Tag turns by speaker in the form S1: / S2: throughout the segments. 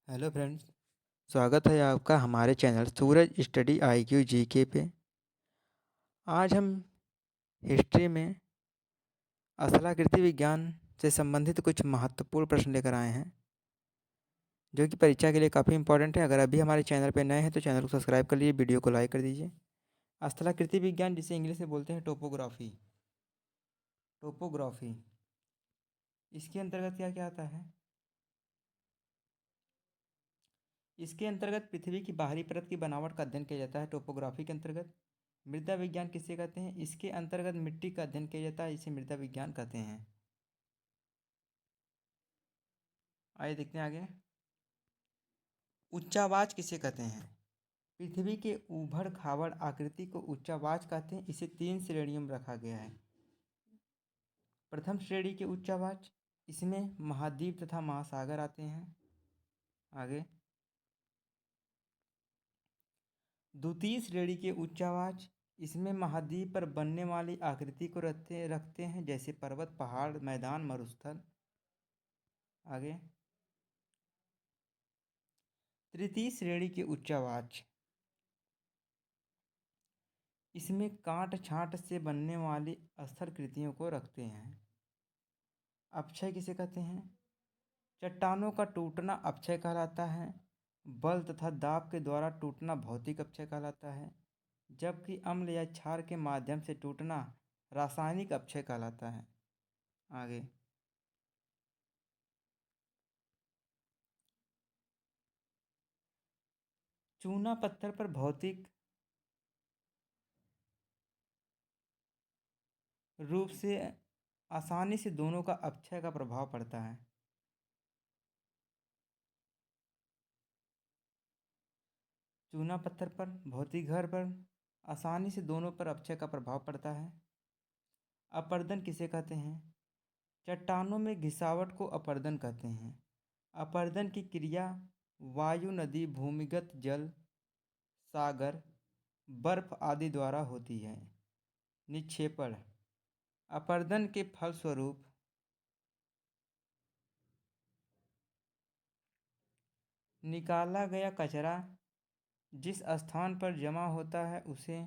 S1: Hello friends. स्वागत है आपका हमारे चैनल सूरज स्टडी IQ GK पे। आज हम हिस्ट्री में स्थलाकृति विज्ञान से संबंधित कुछ महत्वपूर्ण प्रश्न लेकर आए हैं जो कि परीक्षा के लिए काफ़ी इंपॉर्टेंट है। अगर अभी हमारे चैनल पे नए हैं तो चैनल को सब्सक्राइब कर लीजिए, वीडियो को लाइक कर दीजिए। स्थलाकृति विज्ञान जिसे इंग्लिश में बोलते हैं टोपोग्राफी। टोपोग्राफी इसके अंतर्गत क्या क्या आता है? इसके अंतर्गत पृथ्वी की बाहरी परत की बनावट का अध्ययन किया जाता है टोपोग्राफी के अंतर्गत। मृदा विज्ञान किसे कहते हैं? इसके अंतर्गत मिट्टी का अध्ययन किया जाता है, इसे मृदा विज्ञान कहते हैं। आइए देखते हैं आगे। उच्चावाच किसे कहते हैं? पृथ्वी के ऊबड़ खाबड़ आकृति को उच्चावाच कहते हैं। इसे 3 श्रेणियों में रखा गया है। प्रथम श्रेणी के उच्चावाच, इसमें महाद्वीप तथा महासागर आते हैं। आगे द्वितीय श्रेणी के उच्चावाच, इसमें महाद्वीप पर बनने वाली आकृति को रखते हैं, जैसे पर्वत, पहाड़, मैदान, मरुस्थल। आगे तृतीय श्रेणी के उच्चावाच, इसमें काट छांट से बनने वाली स्थल कृतियों को रखते हैं। अपक्षय किसे कहते हैं? चट्टानों का टूटना अपक्षय कहलाता है। बल तथा दाब के द्वारा टूटना भौतिक अपक्षय कहलाता है, जबकि अम्ल या क्षार के माध्यम से टूटना रासायनिक अपक्षय कहलाता है। आगे चूना पत्थर पर भौतिक रूप से आसानी से दोनों का अपक्षय का प्रभाव पड़ता है। चूना पत्थर पर भौतिक घर पर आसानी से दोनों पर अपक्षय का प्रभाव पड़ता है। अपर्दन किसे कहते हैं? चट्टानों में घिसावट को अपर्दन कहते हैं। अपर्दन की क्रिया वायु, नदी, भूमिगत जल, सागर, बर्फ आदि द्वारा होती है। निक्षेपण, अपर्दन के फलस्वरूप निकाला गया कचरा जिस स्थान पर जमा होता है उसे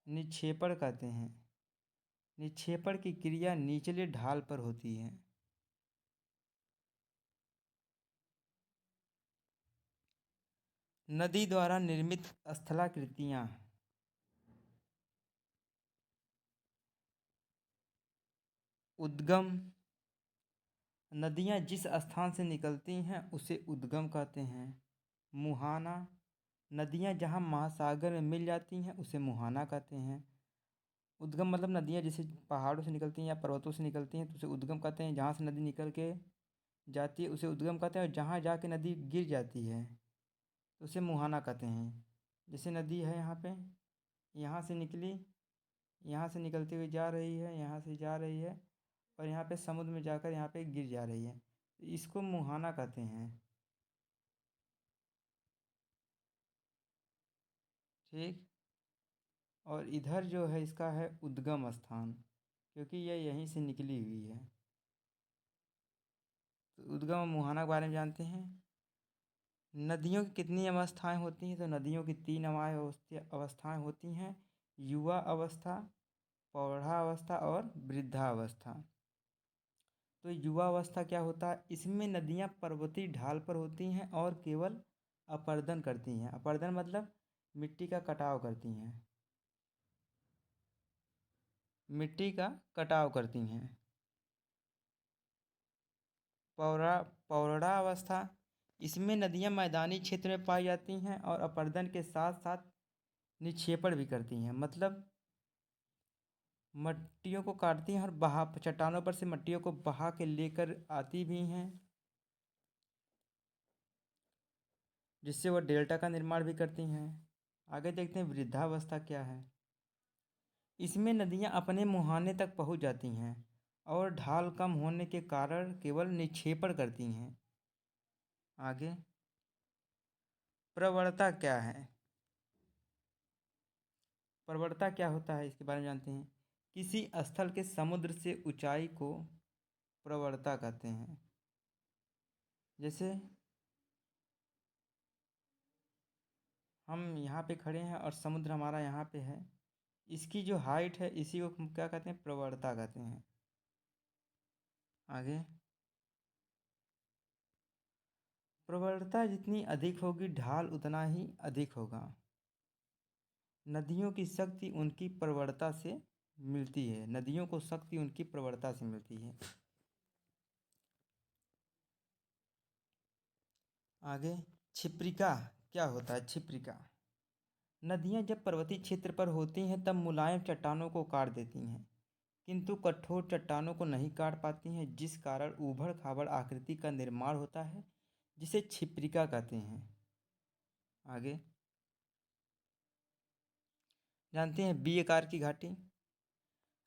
S1: निक्षेपण कहते हैं। निक्षेपण की क्रिया निचले ढाल पर होती है। नदी द्वारा निर्मित स्थलाकृतियाँ, उद्गम, नदियाँ जिस स्थान से निकलती हैं उसे उद्गम कहते हैं। मुहाना, नदियाँ जहाँ महासागर में मिल जाती हैं उसे मुहाना कहते हैं। उद्गम मतलब नदियाँ जैसे पहाड़ों से निकलती हैं या पर्वतों से निकलती हैं तो उसे उद्गम कहते हैं। जहाँ से नदी निकल के जाती है उसे उद्गम कहते हैं, और जहाँ जाके नदी गिर जाती है तो उसे मुहाना कहते हैं। जैसे नदी है यहाँ पे, यहाँ से निकली, यहाँ से निकलती हुई जा रही है, यहाँ से जा रही है और यहाँ पे समुद्र में जाकर यहाँ पे गिर जा रही है, तो इसको मुहाना कहते हैं। ठीक। और इधर जो है इसका है उद्गम स्थान, क्योंकि यह यहीं से निकली हुई है। तो उद्गम और मुहाना के बारे में जानते हैं। नदियों की कितनी अवस्थाएं होती हैं? तो नदियों की 3 अवस्थाएं होती हैं: युवा अवस्था, प्रौढ़ावस्था और वृद्धावस्था। तो युवा अवस्था क्या होता है? इसमें नदियां पर्वतीय ढाल पर होती हैं और केवल अपर्दन करती हैं। अपर्दन मतलब मिट्टी का कटाव करती हैं, मिट्टी का कटाव करती हैं। पौरावस्था, इसमें नदियां मैदानी क्षेत्र में पाई जाती हैं और अपर्दन के साथ साथ निक्षेपण भी करती हैं, मतलब मट्टियों को काटती हैं और बहा चट्टानों पर से मट्टियों को बहा के लेकर आती भी हैं, जिससे वह डेल्टा का निर्माण भी करती हैं। आगे देखते हैं वृद्धावस्था क्या है। इसमें नदियां अपने मुहाने तक पहुंच जाती हैं और ढाल कम होने के कारण केवल निक्षेपण करती हैं। आगे प्रवणता क्या है? प्रवणता क्या होता है इसके बारे में जानते हैं। किसी स्थल के समुद्र से ऊंचाई को प्रवणता कहते हैं। जैसे हम यहाँ पे खड़े हैं और समुद्र हमारा यहाँ पे है, इसकी जो हाइट है इसी को हम क्या कहते हैं, प्रवणता कहते हैं। आगे, प्रवणता जितनी अधिक होगी ढाल उतना ही अधिक होगा। नदियों की शक्ति उनकी प्रवणता से मिलती है, नदियों को शक्ति उनकी प्रवणता से मिलती है। आगे, क्षिप्रिका क्या होता है? क्षिप्रिका, नदियाँ जब पर्वतीय क्षेत्र पर होती हैं तब मुलायम चट्टानों को काट देती हैं, किंतु कठोर चट्टानों को नहीं काट पाती हैं, जिस कारण ऊबड़ खाबड़ आकृति का निर्माण होता है, जिसे क्षिप्रिका कहते हैं। आगे, जानते हैं बी आकार की घाटी?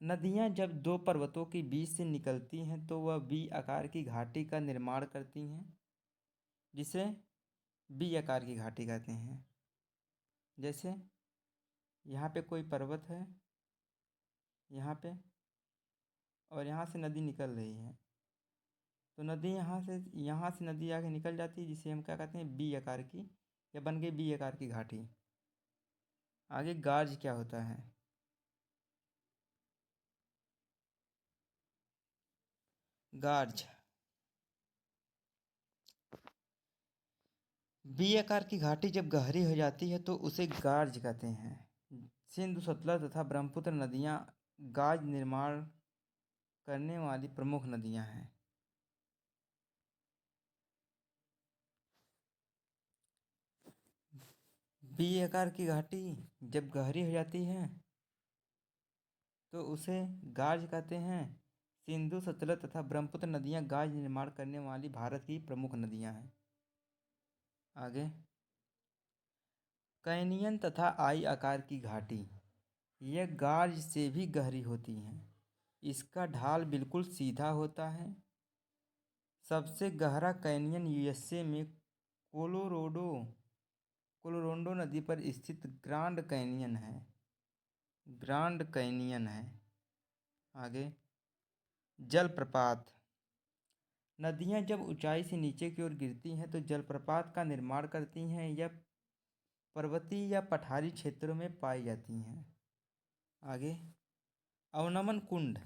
S1: नदियाँ जब दो पर्वतों के बीच से निकलती हैं तो वह बी आकार की घाटी का निर्माण करती हैं, जिसे बी आकार की घाटी कहते हैं। जैसे यहाँ पे कोई पर्वत है, यहाँ पे, और यहाँ से नदी निकल रही है, तो नदी यहाँ से नदी आगे निकल जाती है, जिसे हम क्या कहते हैं, बी आकार की, या बन गई बी आकार की घाटी। आगे, गार्ज क्या होता है? गार्ज, बी आकार की घाटी जब गहरी हो जाती है तो उसे गार्ज कहते हैं। सिंधु, सतलज तथा ब्रह्मपुत्र नदियाँ गार्ज निर्माण करने वाली प्रमुख नदियाँ हैं। बी आकार की घाटी जब गहरी हो जाती है तो उसे गार्ज कहते हैं। सिंधु, सतलज तथा ब्रह्मपुत्र नदियाँ गार्ज निर्माण करने वाली भारत की प्रमुख नदियाँ हैं। आगे, कैनियन तथा आई आकार की घाटी, यह गार्ज से भी गहरी होती हैं। इसका ढाल बिल्कुल सीधा होता है। सबसे गहरा कैनियन यूएसए में कोलोराडो कोलोराडो नदी पर स्थित ग्रांड कैनियन है। ग्रांड कैनियन है। आगे, जलप्रपात, नदियाँ जब ऊंचाई से नीचे की ओर गिरती हैं तो जलप्रपात का निर्माण करती हैं। यह पर्वतीय या पठारी क्षेत्रों में पाई जाती हैं। आगे, अवनमन कुंड,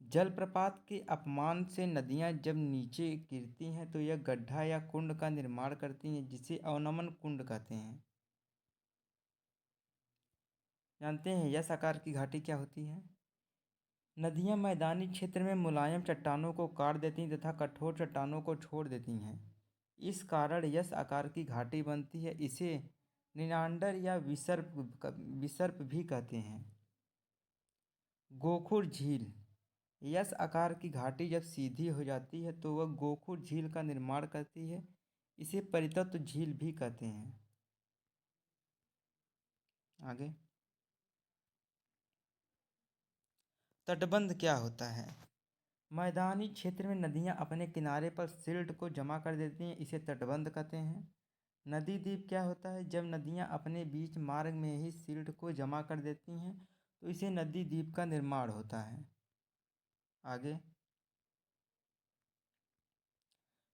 S1: जलप्रपात के अपमान से नदियाँ जब नीचे गिरती हैं तो यह गड्ढा या कुंड का निर्माण करती हैं, जिसे अवनमन कुंड कहते हैं। जानते हैं यस आकार की घाटी क्या होती है? नदियाँ मैदानी क्षेत्र में मुलायम चट्टानों को काट देती हैं तथा कठोर चट्टानों को छोड़ देती हैं। इस कारण यस आकार की घाटी बनती है। इसे निनांडर या विसर्प भी कहते हैं। गोखुर झील, यस आकार की घाटी जब सीधी हो जाती है तो वह गोखुर झील का निर्माण करती है। इसे परितत्व झील भी कहते हैं। आगे, तटबंध क्या होता है? मैदानी क्षेत्र में नदियाँ अपने किनारे पर सिल्ट को जमा कर देती हैं, इसे तटबंध कहते हैं। नदी द्वीप क्या होता है? जब नदियाँ अपने बीच मार्ग में ही सिल्ट को जमा कर देती हैं तो इसे नदी द्वीप का निर्माण होता है। आगे,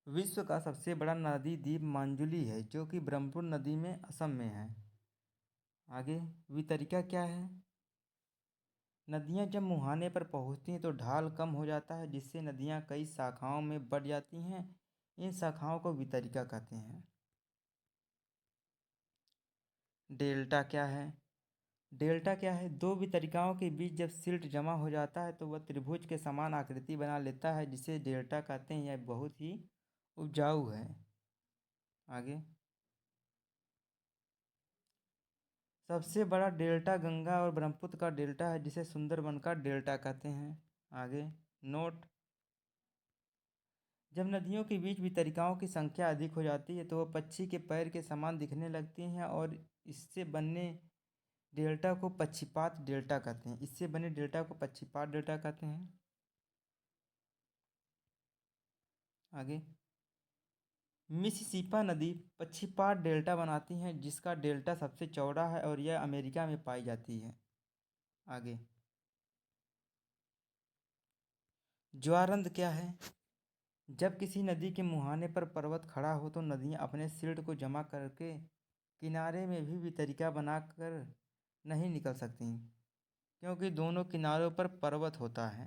S1: विश्व का सबसे बड़ा नदी द्वीप मांजुली है, जो कि ब्रह्मपुत्र नदी में असम में है। आगे, वितरिका क्या है? नदियाँ जब मुहाने पर पहुँचती हैं तो ढाल कम हो जाता है, जिससे नदियाँ कई शाखाओं में बढ़ जाती हैं। इन शाखाओं को वितरिका कहते हैं। डेल्टा क्या है? डेल्टा क्या है? दो वितरिकाओं के बीच जब सिल्ट जमा हो जाता है तो वह त्रिभुज के समान आकृति बना लेता है, जिसे डेल्टा कहते हैं। यह बहुत ही उपजाऊ है। आगे, सबसे बड़ा डेल्टा गंगा और ब्रह्मपुत्र का डेल्टा है, जिसे सुंदरबन का डेल्टा कहते हैं। आगे, नोट, जब नदियों के बीच वितरिकाओं की संख्या अधिक हो जाती है तो वह पक्षी के पैर के समान दिखने लगती हैं और इससे बने डेल्टा को पक्षीपात डेल्टा कहते हैं। इससे बने डेल्टा को पक्षीपात डेल्टा कहते हैं। आगे, मिसिसिपा नदी पक्षीपात डेल्टा बनाती है, जिसका डेल्टा सबसे चौड़ा है और यह अमेरिका में पाई जाती है। आगे, ज्वारंध क्या है? जब किसी नदी के मुहाने पर पर्वत खड़ा हो तो नदियाँ अपने सिल्ट को जमा करके किनारे में भी तरीका बनाकर नहीं निकल सकती, क्योंकि दोनों किनारों पर पर्वत होता है।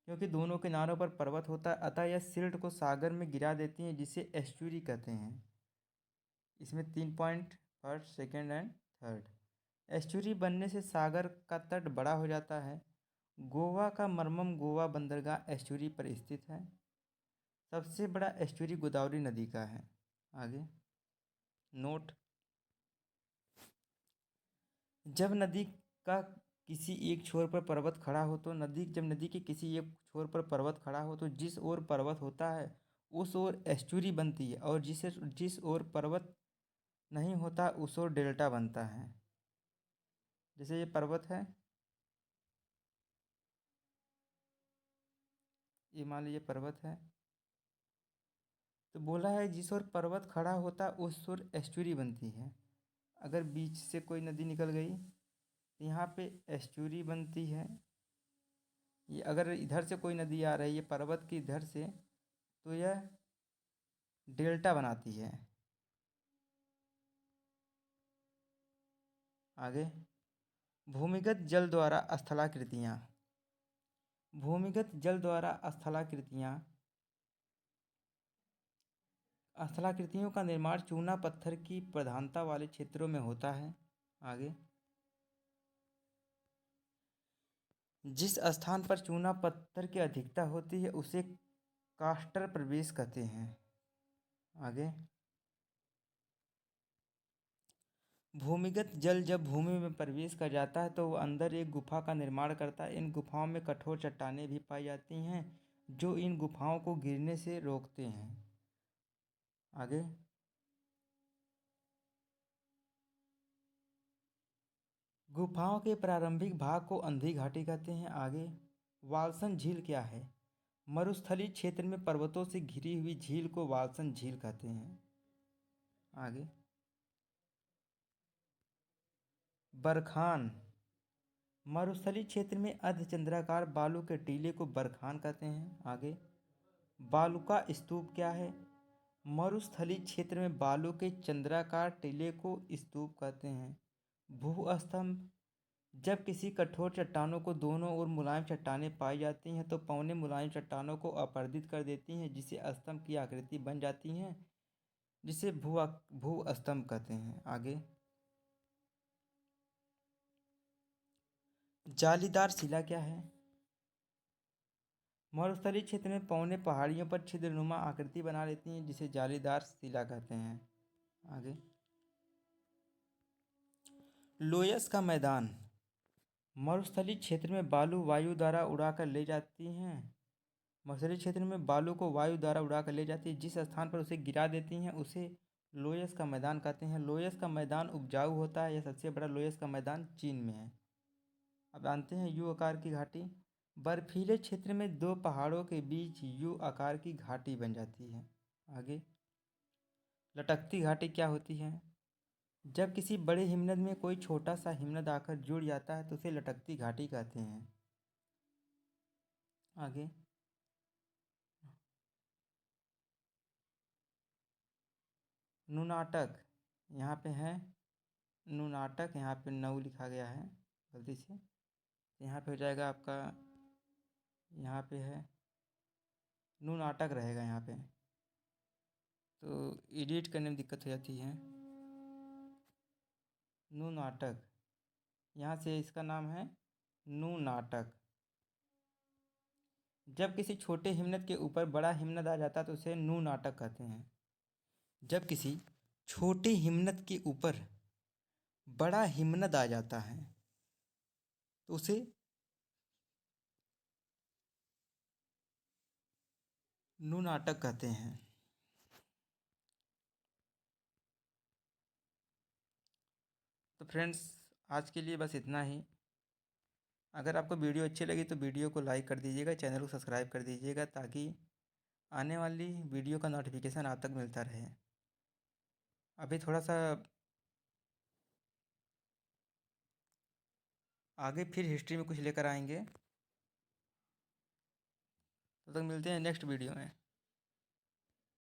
S1: क्योंकि दोनों किनारों पर पर्वत होता है, अतः यह सिल्ट को सागर में गिरा देती हैं, जिसे एस्चुरी कहते हैं। इसमें 3 point, first, second and third. Estuary बनने से सागर का तट बड़ा हो जाता है। गोवा का मरमम गोवा बंदरगाह एस्चुरी पर स्थित है। सबसे बड़ा एस्चुरी गोदावरी नदी का है। आगे नोट, जब नदी का किसी एक छोर पर पर्वत खड़ा हो तो जब नदी के किसी एक छोर पर पर्वत खड़ा हो तो जिस ओर पर्वत होता है उस ओर एस्चुरी बनती है, और जिस ओर पर्वत नहीं होता उस ओर डेल्टा बनता है। जैसे ये पर्वत है, ये मान लीजिए पर्वत है, तो बोला है जिस ओर पर्वत खड़ा होता उस ओर एस्चुरी बनती है। अगर बीच से कोई नदी निकल गई तो यहाँ पे एस्चुरी बनती है। ये अगर इधर से कोई नदी आ रही है पर्वत की इधर से, तो यह डेल्टा बनाती है। आगे भूमिगत जल द्वारा स्थलाकृतियाँ। भूमिगत जल द्वारा स्थलाकृतियों का निर्माण चूना पत्थर की प्रधानता वाले क्षेत्रों में होता है। आगे जिस स्थान पर चूना पत्थर की अधिकता होती है उसे कास्टर प्रवेश कहते हैं। आगे भूमिगत जल जब भूमि में प्रवेश कर जाता है तो वह अंदर एक गुफा का निर्माण करता है। इन गुफाओं में कठोर चट्टानें भी पाई जाती हैं जो इन गुफाओं को गिरने से रोकते हैं। आगे गुफाओं के प्रारंभिक भाग को अंधी घाटी कहते हैं। आगे वालसन झील क्या है? मरुस्थलीय क्षेत्र में पर्वतों से घिरी हुई झील को वालसन झील कहते हैं। आगे बरखान, मरुस्थलीय क्षेत्र में अर्धचंद्राकार बालू के टीले को बरखान कहते हैं। आगे बालू का स्तूप क्या है? मरुस्थलीय क्षेत्र में बालू के चंद्राकार टीले को स्तूप कहते हैं। भूस्तंभ, जब किसी कठोर चट्टानों को दोनों ओर मुलायम चट्टानें पाई जाती हैं तो पौने मुलायम चट्टानों को अपर्दित कर देती हैं, जिससे स्तंभ की आकृति बन जाती हैं, जिसे भूस्तंभ कहते हैं। आगे जालीदार शिला क्या है? मरुस्थलीय क्षेत्र में पौने पहाड़ियों पर छिद्रनुमा आकृति बना लेती हैं, जिसे जालीदार शिला कहते हैं। आगे लोयस का मैदान, मरुस्थलीय क्षेत्र में बालू वायु द्वारा उड़ाकर ले जाती हैं। मरुस्थलीय क्षेत्र में बालू को वायु द्वारा उड़ाकर ले जाती है, जिस स्थान पर उसे गिरा देती हैं उसे लोयस का मैदान कहते हैं। लोयस का मैदान उपजाऊ होता है। यह सबसे बड़ा लोयस का मैदान चीन में है। अब जानते हैं यू आकार की घाटी। बर्फीले क्षेत्र में दो पहाड़ों के बीच यू आकार की घाटी बन जाती है। आगे लटकती घाटी क्या होती है? जब किसी बड़े हिमनद में कोई छोटा सा हिमनद आकर जुड़ जाता है तो उसे लटकती घाटी कहते हैं। आगे नुनाटक, यहाँ पे है नुनाटक, यहाँ पे नऊ लिखा गया है गलती से, यहाँ पे हो जाएगा आपका, यहाँ पे है नुनाटक रहेगा यहाँ पे, तो एडिट करने में दिक्कत हो जाती है। नुनाटक, यहाँ से इसका नाम है नुनाटक। जब किसी छोटे हिमनद के ऊपर बड़ा हिमनद आ जाता है तो उसे नुनाटक कहते हैं। जब किसी छोटे हिमनद के ऊपर बड़ा हिमनद आ जाता है तो उसे नुनाटक कहते हैं। तो फ्रेंड्स आज के लिए बस इतना ही। अगर आपको वीडियो अच्छी लगी तो वीडियो को लाइक कर दीजिएगा, चैनल को सब्सक्राइब कर दीजिएगा, ताकि आने वाली वीडियो का नोटिफिकेशन आप तक मिलता रहे। अभी थोड़ा सा आगे फिर हिस्ट्री में कुछ लेकर आएंगे। तो तक मिलते हैं नेक्स्ट वीडियो में।